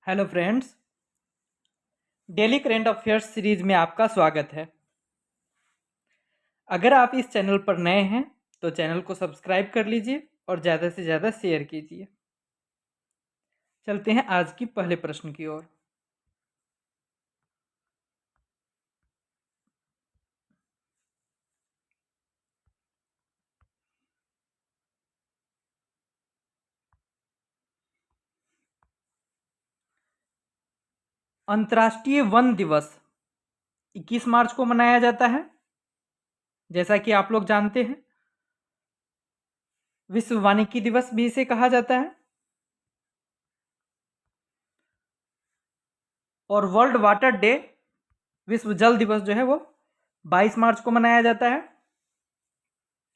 Hello friends, daily current affairs series में आपका स्वागत है। अगर आप इस चैनल पर नए हैं तो चैनल को सब्सक्राइब कर लीजिए और ज़्यादा से ज़्यादा शेयर कीजिए। चलते हैं आज की पहले प्रश्न की ओर। अंतर्राष्ट्रीय वन दिवस 21 मार्च को मनाया जाता है। जैसा कि आप लोग जानते हैं, विश्व वानिकी दिवस भी इसे कहा जाता है और वर्ल्ड वाटर डे, विश्व जल दिवस जो है वो 22 मार्च को मनाया जाता है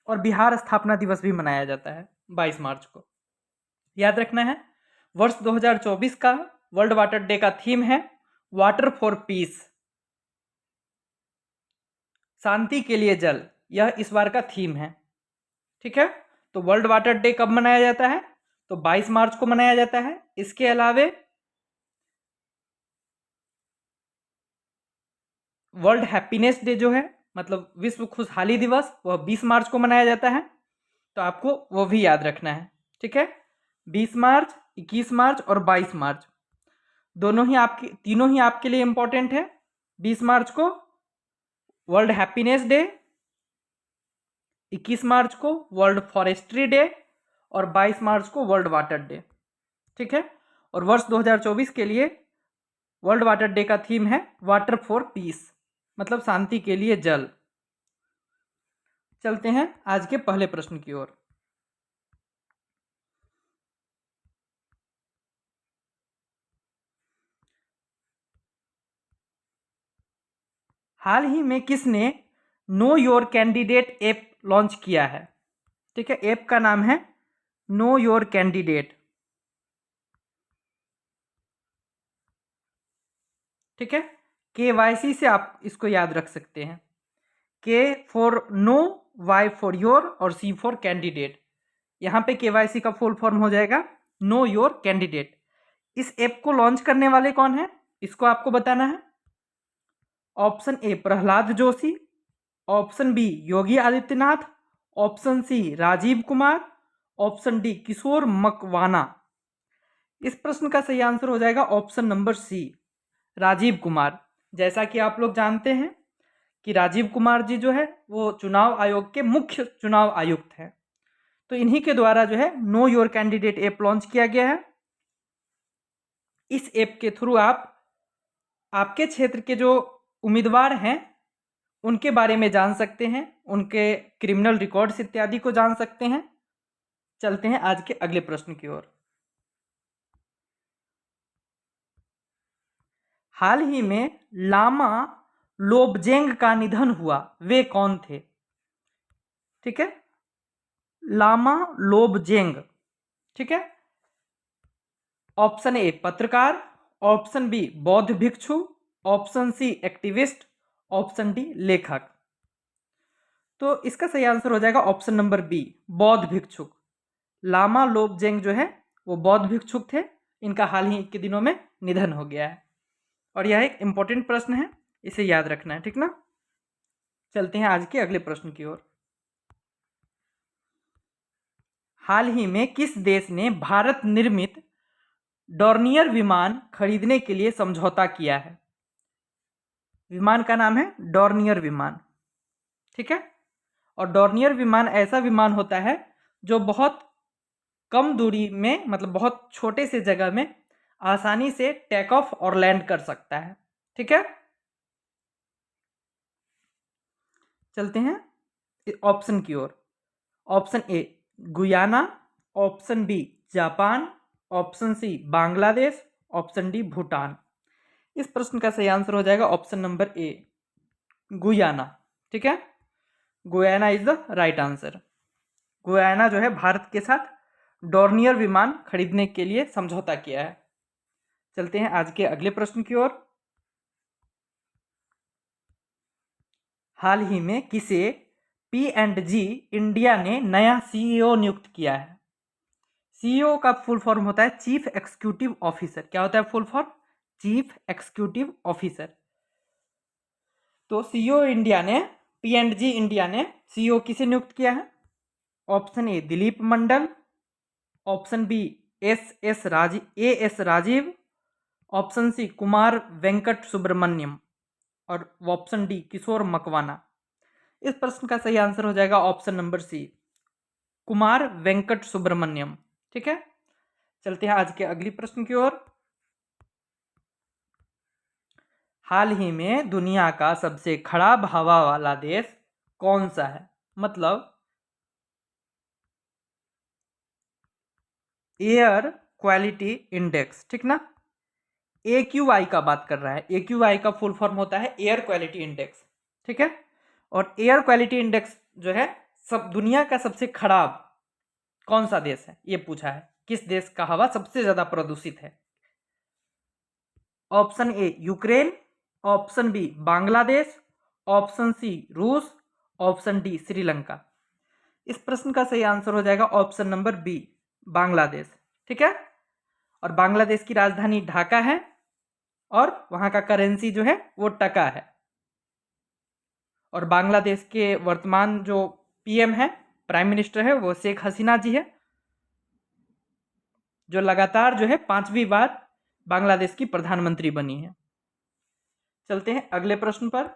और बिहार स्थापना दिवस भी मनाया जाता है 22 मार्च को। याद रखना है, वर्ष 2024 का वर्ल्ड वाटर डे का थीम है वाटर फॉर पीस, शांति के लिए जल। यह इस बार का थीम है। ठीक है, तो वर्ल्ड वाटर डे कब मनाया जाता है? तो 22 मार्च को मनाया जाता है। इसके अलावे वर्ल्ड हैप्पीनेस डे जो है, मतलब विश्व खुशहाली दिवस, वह 20 मार्च को मनाया जाता है। तो आपको वो भी याद रखना है। ठीक है, 20 मार्च, 21 मार्च और 22 मार्च तीनों ही आपके लिए इंपॉर्टेंट है। 20 मार्च को वर्ल्ड हैप्पीनेस डे, 21 मार्च को वर्ल्ड फॉरेस्ट्री डे और 22 मार्च को वर्ल्ड वाटर डे। ठीक है, और वर्ष 2024 के लिए वर्ल्ड वाटर डे का थीम है वाटर फॉर पीस, मतलब शांति के लिए जल। चलते हैं आज के पहले प्रश्न की ओर। हाल ही में किसने no your candidate app launch किया है? ठीक है, ऐप का नाम है नो योर कैंडिडेट। ठीक है, KYC से आप इसको याद रख सकते हैं। K for know, Y for your और C फॉर कैंडिडेट। यहाँ पे KYC का फुल फॉर्म हो जाएगा नो योर कैंडिडेट। इस ऐप को लॉन्च करने वाले कौन है, इसको आपको बताना है। Option A Pralhad Joshi, option B Yogi Adityanath, option C Rajeev Kumar, option D Kishore Makwana. इस प्रश्न का सही आंसर हो जाएगा option number C, Rajeev Kumar. जैसा कि आप लोग जानते हैं कि राजीव कुमार जी जो है वो चुनाव आयोग के मुख्य चुनाव आयुक्त हैं। तो इन्हीं के द्वारा जो है no your candidate app launch किया गया है। इस ऐप के थ्रू आप आपके क्षेत्र के जो उम्मीदवार हैं उनके बारे में जान सकते हैं, उनके क्रिमिनल रिकॉर्ड्स इत्यादि को जान सकते हैं। चलते हैं आज के अगले प्रश्न की ओर। हाल ही में लामा लोबजेंग का निधन हुआ, वे कौन थे? ठीक है, लामा लोबजेंग। ठीक है, ऑप्शन ए पत्रकार, ऑप्शन बी बौद्ध भिक्षु, option C activist, option D लेखक। तो इसका सही आंसर हो जाएगा ऑप्शन नंबर बी, बौद्ध भिक्षुक। लामा लोबजेंग जो है वो बौद्ध भिक्षुक थे। इनका हाल ही के दिनों में निधन हो गया है और यह एक इंपॉर्टेंट प्रश्न है, इसे याद रखना है। ठीक ना, चलते हैं आज के अगले प्रश्न की ओर। हाल ही में किस देश ने भारत निर्मित डॉर्नियर विमान खरीदने के लिए समझौता किया है? विमान का नाम है डॉर्नियर विमान। ठीक है, और डॉर्नियर विमान ऐसा विमान होता है जो बहुत कम दूरी में, मतलब बहुत छोटे से जगह में आसानी से टेक ऑफ और लैंड कर सकता है। ठीक है, चलते हैं ऑप्शन की ओर। Option A Guyana, option B Japan, option C Bangladesh, option D Bhutan. इस प्रश्न का सही आंसर हो जाएगा ऑप्शन नंबर ए, गुयाना। ठीक है, Guyana is the right answer. Guyana जो है भारत के साथ डॉर्नियर विमान खरीदने के लिए समझौता किया है। चलते हैं आज के अगले प्रश्न की ओर। हाल ही में किसे P&G इंडिया ने नया CEO नियुक्त किया है? सीईओ का फुल फॉर्म होता है चीफ एग्जीक्यूटिव ऑफिसर। क्या होता है full form? Chief executive officer. तो सीईओ इंडिया ने, पीएंडजी इंडिया ने सीईओ किसे नियुक्त किया है? Option A Dilip Mandal, option B A S Rajeev, option C Kumar Venkat Subramanyam और ऑप्शन डी किशोर मकवाना। इस प्रश्न का सही आंसर हो जाएगा option number C, Kumar Venkat Subramanyam. ठीक है, चलते हैं आज के अगली प्रश्न की ओर। हाल ही में दुनिया का सबसे खराब हवा वाला देश कौन सा है? मतलब एयर क्वालिटी इंडेक्स, ठीक ना, AQI का बात कर रहा है। AQI का फुल फॉर्म होता है एयर क्वालिटी इंडेक्स। ठीक है, और एयर क्वालिटी इंडेक्स जो है सब दुनिया का सबसे खराब कौन सा देश है ये पूछा है। किस देश का हवा सबसे ज्यादा प्रदूषित है? Option A Ukraine, option B Bangladesh, option C रूस, ऑप्शन डी श्रीलंका। इस प्रश्न का सही आंसर हो जाएगा ऑप्शन नंबर बी, बांग्लादेश। ठीक है, और बांग्लादेश की राजधानी ढाका है और वहां का करेंसी जो है वो टका है। और बांग्लादेश के वर्तमान जो पीएम है, प्राइम मिनिस्टर है, वो शेख हसीना जी है, जो लगातार जो है 5वीं बार बांग्लादेश की प्रधानमंत्री बनी है। चलते हैं अगले प्रश्न पर।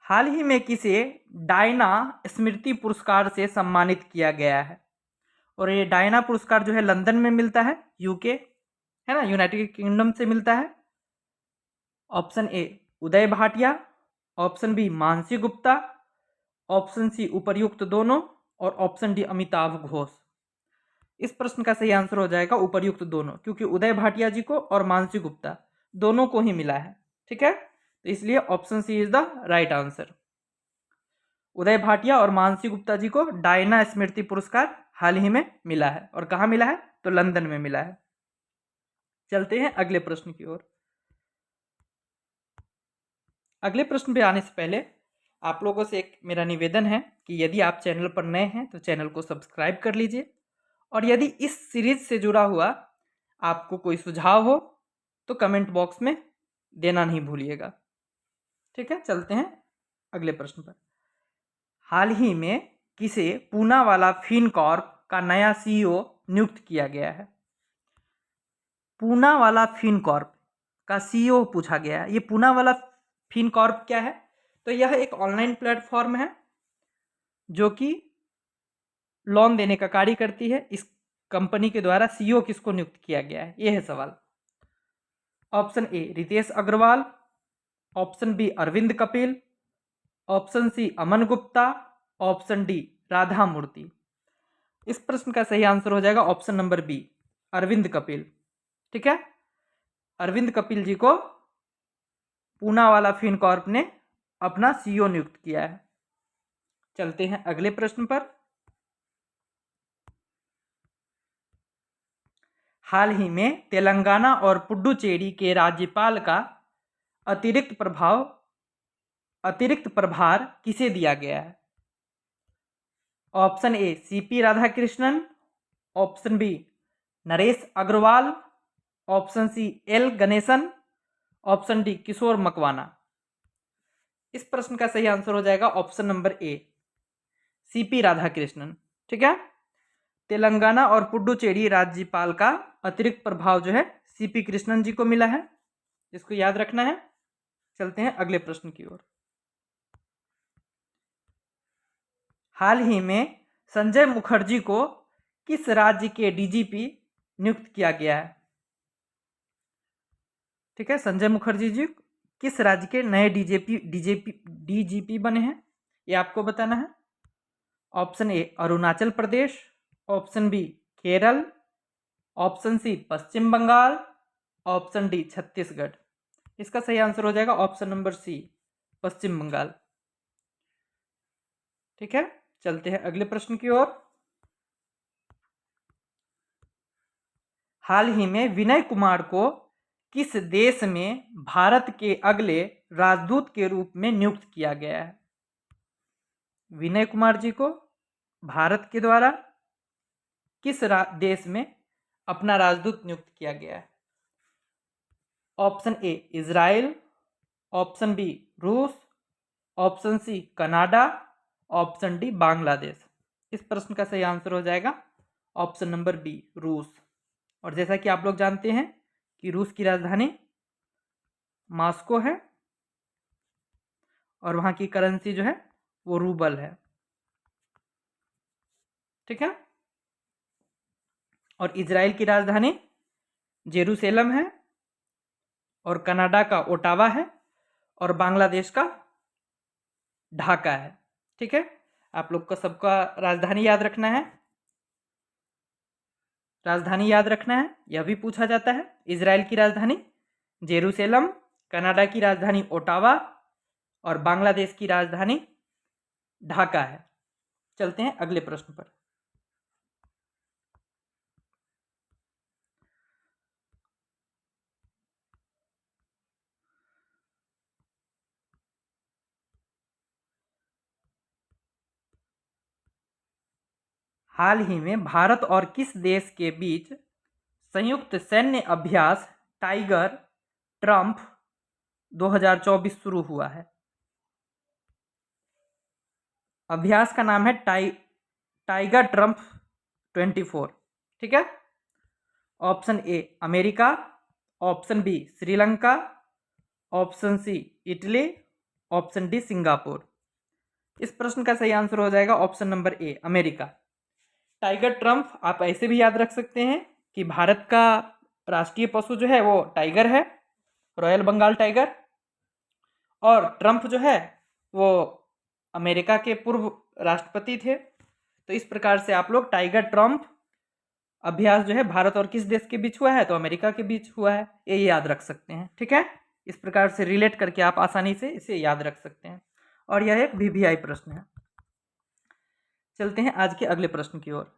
हाल ही में किसे डायना स्मृति पुरस्कार से सम्मानित किया गया है? और ये डायना पुरस्कार जो है लंदन में मिलता है, यूके है ना, यूनाइटेड किंगडम से मिलता है। Option A Uday Bhatia, option B Mansi Gupta, option C उपर्युक्त दोनों और ऑप्शन डी अमिताभ घोष। इस प्रश्न का सही आंसर हो जाएगा उपर्युक्त दोनों, क्योंकि उदय भाटिया जी को और मानसी गुप्ता दोनों को ही मिला है। ठीक है, तो इसलिए option C is the right answer. Uday Bhatia और मानसी गुप्ता जी को डायना स्मृति पुरस्कार हाल ही में मिला है। और कहाँ मिला है? तो लंदन में मिला है। चलते हैं अगले प्रश्न की ओर। अगले प्रश्न पे आने से पहले आप लोगों से एक मेरा निवेदन है कि यदि आप चैनल पर नए हैं तो चैनल को सब्सक्राइब कर लीजिए, और यदि इस सीरीज से जुड़ा हुआ आपको कोई सुझाव हो तो कमेंट बॉक्स में देना नहीं भूलिएगा। ठीक है, चलते हैं अगले प्रश्न पर। हाल ही में किसे पूनावाला फिनकॉर्प का नया सीईओ नियुक्त किया गया है? पूनावाला फिनकॉर्प का सीईओ पूछा गया है। ये पूनावाला फिनकॉर्प क्या है? तो यह एक ऑनलाइन प्लेटफॉर्म है जो कि लोन देने का कार्य करती है। इस कंपनी के द्वारा सीईओ किसको नियुक्त किया गया है, यह है सवाल। Option A Ritesh Agarwal, option B Arvind Kapil, option C Aman Gupta, option D Radha Murthy. इस प्रश्न का सही आंसर हो जाएगा option number B, Arvind Kapil. ठीक है, अरविंद कपिल जी को पूनावाला फिनकॉर्प ने अपना सीईओ नियुक्त किया है। चलते हैं अगले प्रश्न पर। हाल ही में तेलंगाना और पुडुचेरी के राज्यपाल का अतिरिक्त प्रभार किसे दिया गया है? Option A CP Radhakrishnan, option B Naresh Agarwal, option C L Ganesan, option D Kishore Makwana. इस प्रश्न का सही आंसर हो जाएगा option number A, CP Radhakrishnan. ठीक है, तेलंगाना और पुडुचेरी राज्यपाल का अतिरिक्त प्रभाव जो है सीपी कृष्णन जी को मिला है, इसको याद रखना है। चलते हैं अगले प्रश्न की ओर। हाल ही में संजय मुखर्जी को किस राज्य के डीजीपी नियुक्त किया गया है? ठीक है, संजय मुखर्जी जी किस राज्य के नए डीजीपी बने हैं, ये आपको बताना है। Option A Arunachal Pradesh, option B Kerala, option C Paschim Bangal, option D Chhattisgarh. इसका सही आंसर हो जाएगा option number C, Paschim Bangal. ठीक है, चलते हैं अगले प्रश्न की ओर। हाल ही में विनय कुमार को किस देश में भारत के अगले राजदूत के रूप में नियुक्त किया गया है? विनय कुमार जी को भारत के द्वारा किस देश में अपना राजदूत नियुक्त किया गया है? Option A Israel, option B रूस, option C Canada, option D Bangladesh. इस प्रश्न का सही आंसर हो जाएगा ऑप्शन नंबर बी रूस। और जैसा कि आप लोग जानते हैं कि रूस की राजधानी मॉस्को है और वहां की करेंसी जो है वो रूबल है। ठीक है। और इजराइल की राजधानी जेरूसलम है और कनाडा का ओटावा है और बांग्लादेश का ढाका है। ठीक है। आप लोग को सबका राजधानी याद रखना है। राजधानी याद रखना है, यह भी पूछा जाता है। इजराइल की राजधानी जेरूसलम, कनाडा की राजधानी ओटावा और बांग्लादेश की राजधानी ढाका है। चलते हैं अगले प्रश्न पर। हाल ही में भारत और किस देश के बीच संयुक्त सैन्य अभ्यास टाइगर ट्रम्प 2024 शुरू हुआ है? अभ्यास का नाम है टाइगर ट्रम्प 24। ठीक है। Option A America, option B Sri Lanka, option C Italy, option D Singapore. इस प्रश्न का सही आंसर हो जाएगा option number A America. Tiger Trump आप ऐसे भी याद रख सकते हैं कि भारत का राष्ट्रीय पशु जो है वो टाइगर है, रॉयल बंगाल टाइगर। और ट्रम्प जो है वो अमेरिका के पूर्व राष्ट्रपति थे। तो इस प्रकार से आप लोग टाइगर ट्रम्प अभ्यास जो है भारत और किस देश के बीच हुआ है, तो अमेरिका के बीच हुआ है, ये याद रख सकते हैं। ठीक है। इस प्रकार से रिलेट करके आप आसानी से इसे याद रख सकते हैं और यह एक वीवीआई प्रश्न है। चलते हैं आज के अगले प्रश्न की ओर।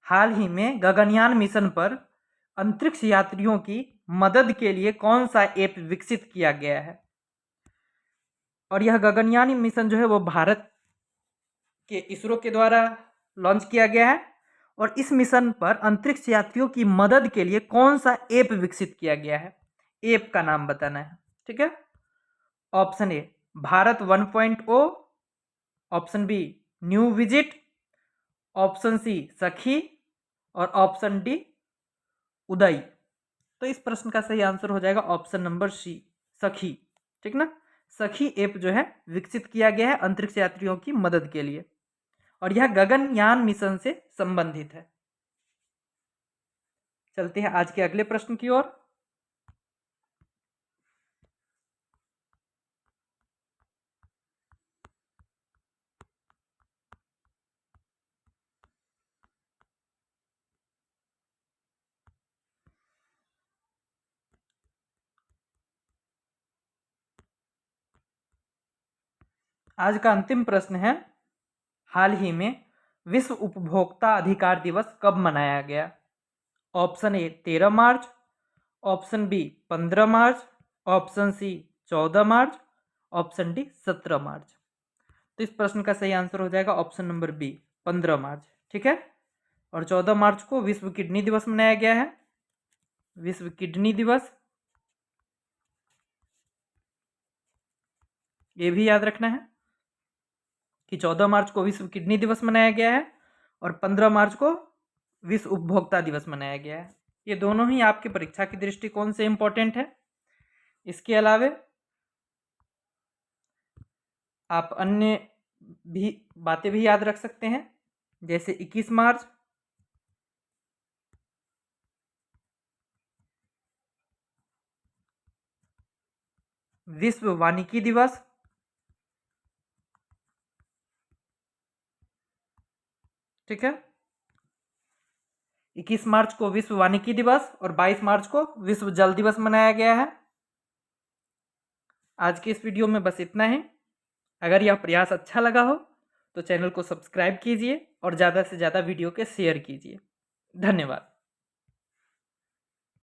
हाल ही में गगनयान मिशन पर अंतरिक्ष यात्रियों की मदद के लिए कौन सा ऐप विकसित किया गया है? और यह गगनयान मिशन जो है वो भारत के इसरो के द्वारा लॉन्च किया गया है। और इस मिशन पर अंतरिक्ष यात्रियों की मदद के लिए कौन सा ऐप विकसित किया गया है? ऐप का नाम बताना है। ठीक है। Option A Bharat 1.0, option B new visit, option C Sakhi और ऑप्शन डी उदय। तो इस प्रश्न का सही आंसर हो जाएगा ऑप्शन नंबर सी सखी। ठीक ना। सखी ऐप जो है विकसित किया गया है अंतरिक्ष यात्रियों की मदद के लिए और यह गगनयान मिशन से संबंधित है। चलते हैं आज के अगले प्रश्न की ओर। आज का अंतिम प्रश्न है, हाल ही में विश्व उपभोक्ता अधिकार दिवस कब मनाया गया? Option A 13 March, option B 15 March, option C 14 March, option D 17 March. तो इस प्रश्न का सही आंसर हो जाएगा ऑप्शन नंबर बी 15 मार्च। ठीक है। और 14 मार्च को विश्व किडनी दिवस मनाया गया है। विश्व किडनी दिवस, ये भी याद रखना है कि 14 मार्च को विश्व किडनी दिवस मनाया गया है और 15 मार्च को विश्व उपभोक्ता दिवस मनाया गया है। ये दोनों ही आपके परीक्षा की दृष्टिकोण से इंपॉर्टेंट है। इसके अलावे आप अन्य भी बातें भी याद रख सकते हैं, जैसे 21 मार्च विश्व वानिकी दिवस। ठीक है। 21 मार्च को विश्व वानिकी दिवस और 22 मार्च को विश्व जल दिवस मनाया गया है। आज के इस वीडियो में बस इतना ही। अगर यह प्रयास अच्छा लगा हो तो चैनल को सब्सक्राइब कीजिए और ज़्यादा से ज़्यादा वीडियो के शेयर कीजिए। धन्यवाद।